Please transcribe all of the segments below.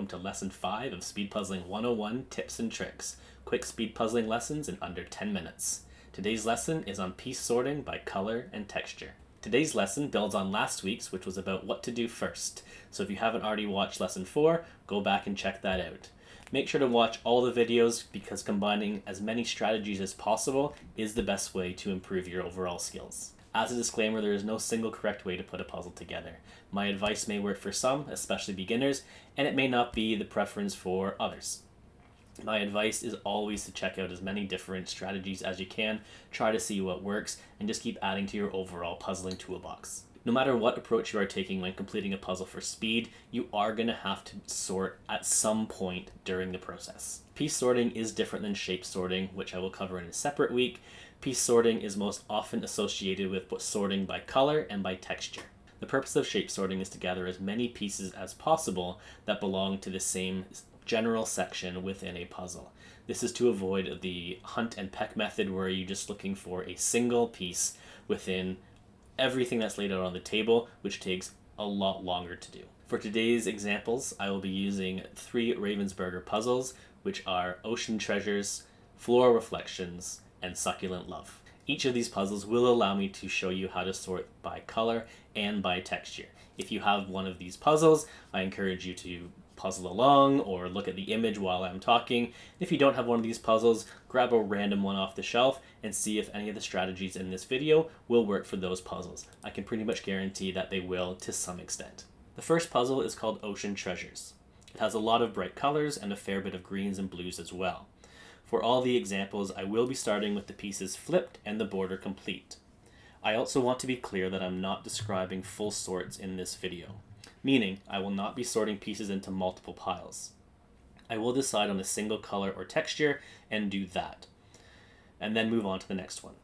to Lesson 5 of Speed Puzzling 101 Tips and Tricks, quick speed puzzling lessons in under 10 minutes. Today's lesson is on piece sorting by color and texture. Today's lesson builds on last week's, which was about what to do first. So if you haven't already watched Lesson 4, go back and check that out. Make sure to watch all the videos because combining as many strategies as possible is the best way to improve your overall skills. As a disclaimer, there is no single correct way to put a puzzle together. My advice may work for some, especially beginners, and it may not be the preference for others. My advice is always to check out as many different strategies as you can, try to see what works, and just keep adding to your overall puzzling toolbox. No matter what approach you are taking when completing a puzzle for speed, you are going to have to sort at some point during the process. Piece sorting is different than shape sorting, which I will cover in a separate week. Piece sorting is most often associated with sorting by color and by texture. The purpose of shape sorting is to gather as many pieces as possible that belong to the same general section within a puzzle. This is to avoid the hunt and peck method where you're just looking for a single piece within everything that's laid out on the table, which takes a lot longer to do. For today's examples, I will be using 3 Ravensburger puzzles, which are Ocean Treasures, Floral Reflections, and Succulent Love. Each of these puzzles will allow me to show you how to sort by color and by texture. If you have one of these puzzles, I encourage you to puzzle along or look at the image while I'm talking. If you don't have one of these puzzles, grab a random one off the shelf and see if any of the strategies in this video will work for those puzzles. I can pretty much guarantee that they will to some extent. The first puzzle is called Ocean Treasures. It has a lot of bright colors and a fair bit of greens and blues as well. For all the examples, I will be starting with the pieces flipped and the border complete. I also want to be clear that I'm not describing full sorts in this video, meaning I will not be sorting pieces into multiple piles. I will decide on a single color or texture and do that, and then move on to the next one.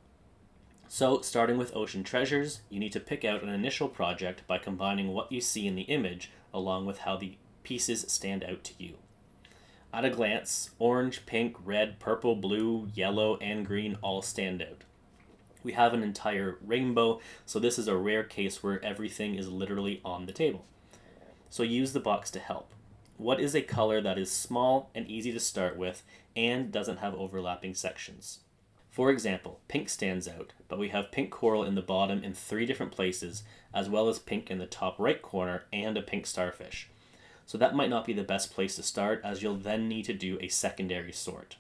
So, starting with Ocean Treasures, you need to pick out an initial project by combining what you see in the image along with how the pieces stand out to you. At a glance, orange, pink, red, purple, blue, yellow, and green all stand out. We have an entire rainbow, so this is a rare case where everything is literally on the table. So use the box to help. What is a color that is small and easy to start with and doesn't have overlapping sections? For example, pink stands out, but we have pink coral in the bottom in 3 different places, as well as pink in the top right corner and a pink starfish. So that might not be the best place to start, as you'll then need to do a secondary sort.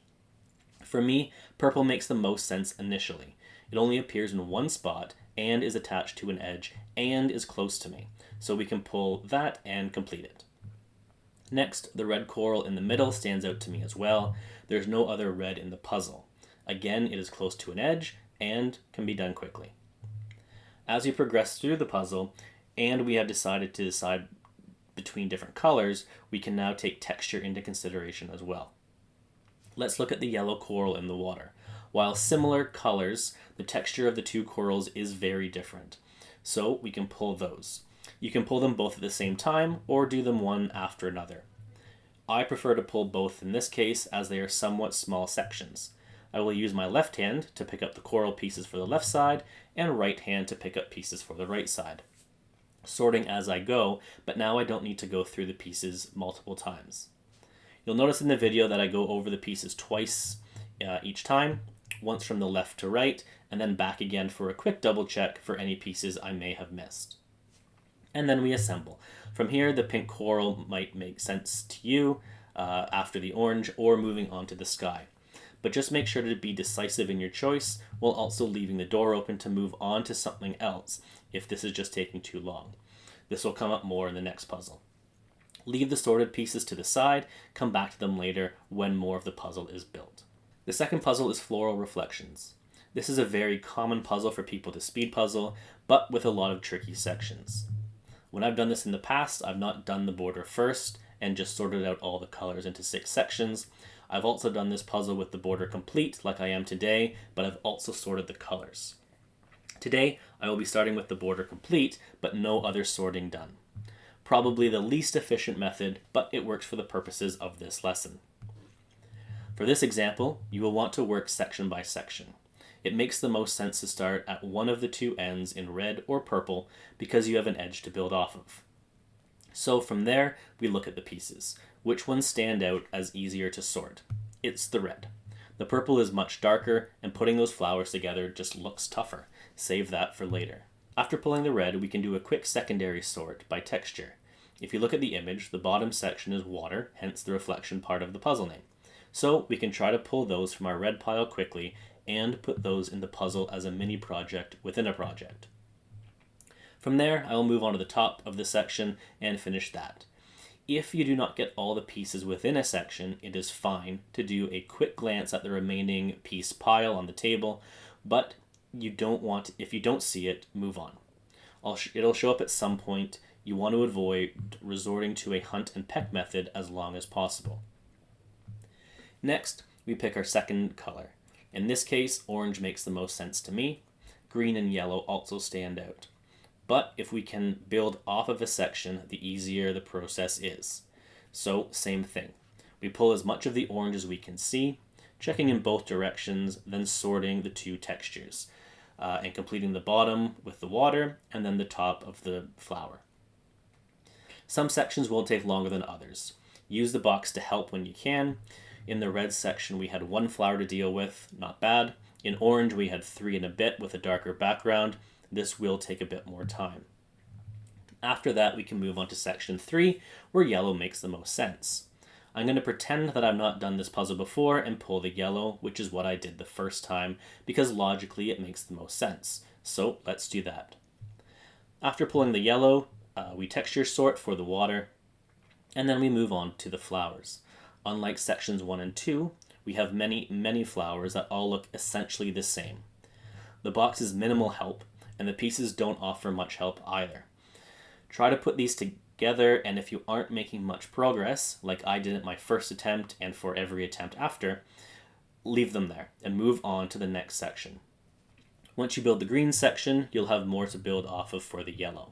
For me, purple makes the most sense initially. It only appears in one spot and is attached to an edge and is close to me, so we can pull that and complete it. Next, the red coral in the middle stands out to me as well. There's no other red in the puzzle. Again, it is close to an edge and can be done quickly. As we progress through the puzzle, and we have decided to decide between different colors, we can now take texture into consideration as well. Let's look at the yellow coral in the water. While similar colors, the texture of the 2 corals is very different. So we can pull those. You can pull them both at the same time or do them one after another. I prefer to pull both in this case as they are somewhat small sections. I will use my left hand to pick up the coral pieces for the left side and right hand to pick up pieces for the right side, sorting as I go, but now I don't need to go through the pieces multiple times. You'll notice in the video that I go over the pieces twice each time, once from the left to right, and then back again for a quick double check for any pieces I may have missed. And then we assemble. From here, the pink coral might make sense to you after the orange or moving on to the sky. But just make sure to be decisive in your choice while also leaving the door open to move on to something else if this is just taking too long. This will come up more in the next puzzle. Leave the sorted pieces to the side, come back to them later when more of the puzzle is built. The second puzzle is Floral Reflections. This is a very common puzzle for people to speed puzzle, but with a lot of tricky sections. When I've done this in the past, I've not done the border first and just sorted out all the colors into 6 sections. I've also done this puzzle with the border complete like I am today, but I've also sorted the colors. Today, I will be starting with the border complete, but no other sorting done. Probably the least efficient method, but it works for the purposes of this lesson. For this example, you will want to work section by section. It makes the most sense to start at one of the 2 ends in red or purple because you have an edge to build off of. So from there, we look at the pieces. Which ones stand out as easier to sort? It's the red. The purple is much darker, and putting those flowers together just looks tougher. Save that for later. After pulling the red, we can do a quick secondary sort by texture. If you look at the image, the bottom section is water, hence the reflection part of the puzzle name. So we can try to pull those from our red pile quickly and put those in the puzzle as a mini project within a project. From there, I will move on to the top of the section and finish that. If you do not get all the pieces within a section, it is fine to do a quick glance at the remaining piece pile on the table, but if you don't see it, move on. It'll show up at some point. You want to avoid resorting to a hunt and peck method as long as possible. Next, we pick our second color. In this case, orange makes the most sense to me. Green and yellow also stand out. But if we can build off of a section, the easier the process is. So, same thing. We pull as much of the orange as we can see, checking in both directions, then sorting the two textures, and completing the bottom with the water, and then the top of the flower. Some sections will take longer than others. Use the box to help when you can. In the red section, we had 1 flower to deal with, not bad. In orange, we had 3 and a bit with a darker background. This will take a bit more time. After that, we can move on to section 3, where yellow makes the most sense. I'm going to pretend that I've not done this puzzle before and pull the yellow, which is what I did the first time, because logically it makes the most sense. So let's do that. After pulling the yellow, we texture sort for the water, and then we move on to the flowers. Unlike sections 1 and 2, we have many flowers that all look essentially the same. The box is minimal help, and the pieces don't offer much help either. Try to put these together, and if you aren't making much progress, like I did at my first attempt and for every attempt after, leave them there and move on to the next section. Once you build the green section, you'll have more to build off of for the yellow.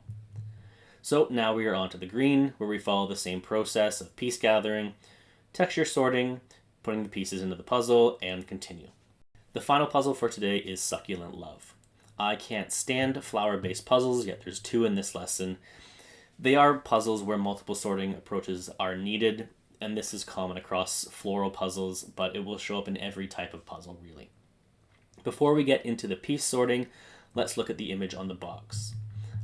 So now we are on to the green, where we follow the same process of piece gathering, texture sorting, putting the pieces into the puzzle, and continue. The final puzzle for today is Succulent Love. I can't stand flower-based puzzles, yet there's 2 in this lesson. They are puzzles where multiple sorting approaches are needed, and this is common across floral puzzles, but it will show up in every type of puzzle, really. Before we get into the piece sorting, let's look at the image on the box.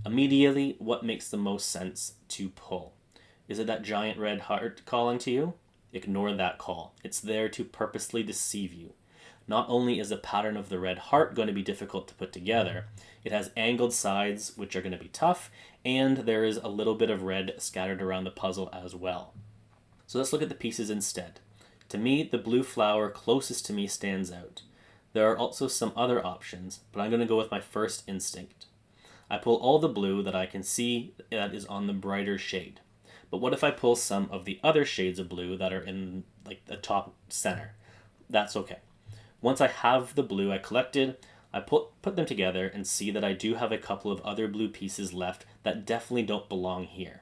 Immediately, what makes the most sense to pull? Is it that giant red heart calling to you? Ignore that call. It's there to purposely deceive you. Not only is the pattern of the red heart going to be difficult to put together, it has angled sides which are going to be tough, and there is a little bit of red scattered around the puzzle as well. So let's look at the pieces instead. To me, the blue flower closest to me stands out. There are also some other options, but I'm going to go with my first instinct. I pull all the blue that I can see that is on the brighter shade. But what if I pull some of the other shades of blue that are in like the top center? That's okay. Once I have the blue I collected, I put them together and see that I do have a couple of other blue pieces left that definitely don't belong here.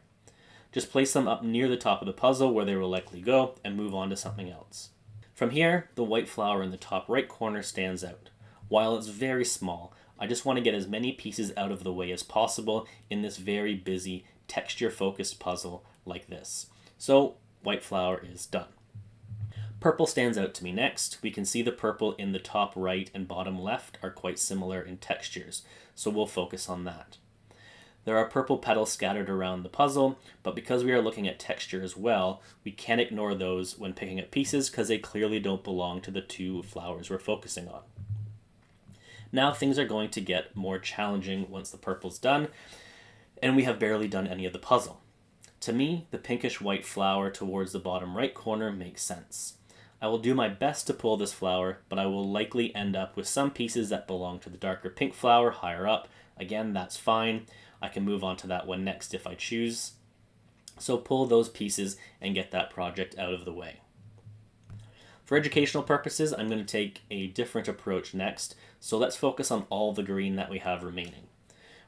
Just place them up near the top of the puzzle where they will likely go and move on to something else. From here, the white flower in the top right corner stands out. While it's very small, I just want to get as many pieces out of the way as possible in this very busy, texture-focused puzzle like this. So, white flower is done. Purple stands out to me next. We can see the purple in the top right and bottom left are quite similar in textures, so we'll focus on that. There are purple petals scattered around the puzzle, but because we are looking at texture as well, we can't ignore those when picking up pieces because they clearly don't belong to the 2 flowers we're focusing on. Now things are going to get more challenging once the purple's done, and we have barely done any of the puzzle. To me, the pinkish white flower towards the bottom right corner makes sense. I will do my best to pull this flower, but I will likely end up with some pieces that belong to the darker pink flower higher up. Again, that's fine. I can move on to that one next if I choose. So pull those pieces and get that project out of the way. For educational purposes, I'm going to take a different approach next, so let's focus on all the green that we have remaining.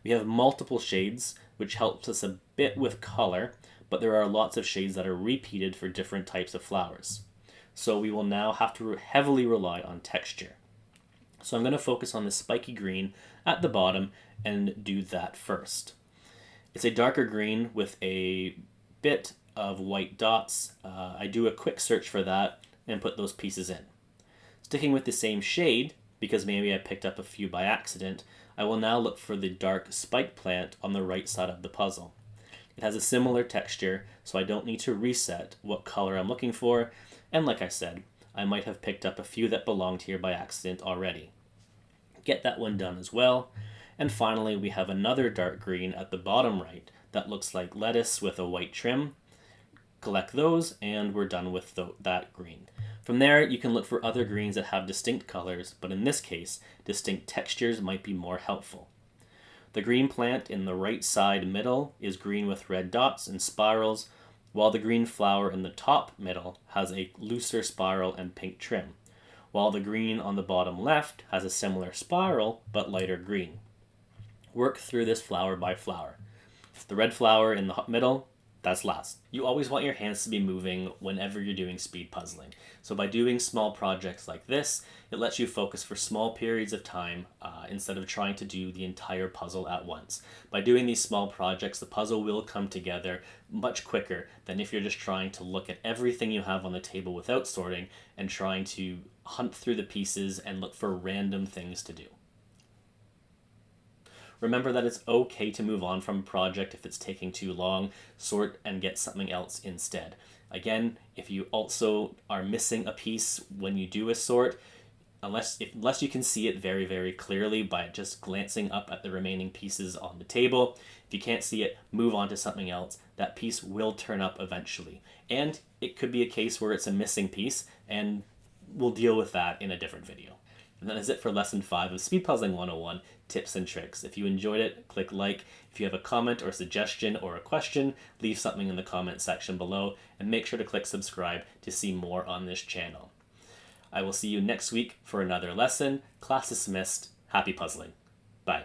We have multiple shades, which helps us a bit with color, but there are lots of shades that are repeated for different types of flowers. So we will now have to heavily rely on texture. So I'm going to focus on the spiky green at the bottom and do that first. It's a darker green with a bit of white dots, I do a quick search for that and put those pieces in. Sticking with the same shade, because maybe I picked up a few by accident, I will now look for the dark spike plant on the right side of the puzzle. It has a similar texture, so I don't need to reset what color I'm looking for, and like I said, I might have picked up a few that belonged here by accident already. Get that one done as well. And finally, we have another dark green at the bottom right that looks like lettuce with a white trim. Collect those, and we're done with that green. From there, you can look for other greens that have distinct colors, but in this case, distinct textures might be more helpful. The green plant in the right side middle is green with red dots and spirals, while the green flower in the top middle has a looser spiral and pink trim, while the green on the bottom left has a similar spiral but lighter green. Work through this flower by flower. The red flower in the middle, that's last. You always want your hands to be moving whenever you're doing speed puzzling. So by doing small projects like this, it lets you focus for small periods of time instead of trying to do the entire puzzle at once. By doing these small projects, the puzzle will come together much quicker than if you're just trying to look at everything you have on the table without sorting and trying to hunt through the pieces and look for random things to do. Remember that it's okay to move on from a project if it's taking too long. Sort and get something else instead. Again, if you also are missing a piece when you do a sort, unless you can see it very, very clearly by just glancing up at the remaining pieces on the table, if you can't see it, move on to something else. That piece will turn up eventually. And it could be a case where it's a missing piece, and we'll deal with that in a different video. And that is it for Lesson 5 of Speed Puzzling 101, Tips and Tricks. If you enjoyed it, click like. If you have a comment or suggestion or a question, leave something in the comment section below, and make sure to click subscribe to see more on this channel. I will see you next week for another lesson. Class dismissed. Happy puzzling. Bye.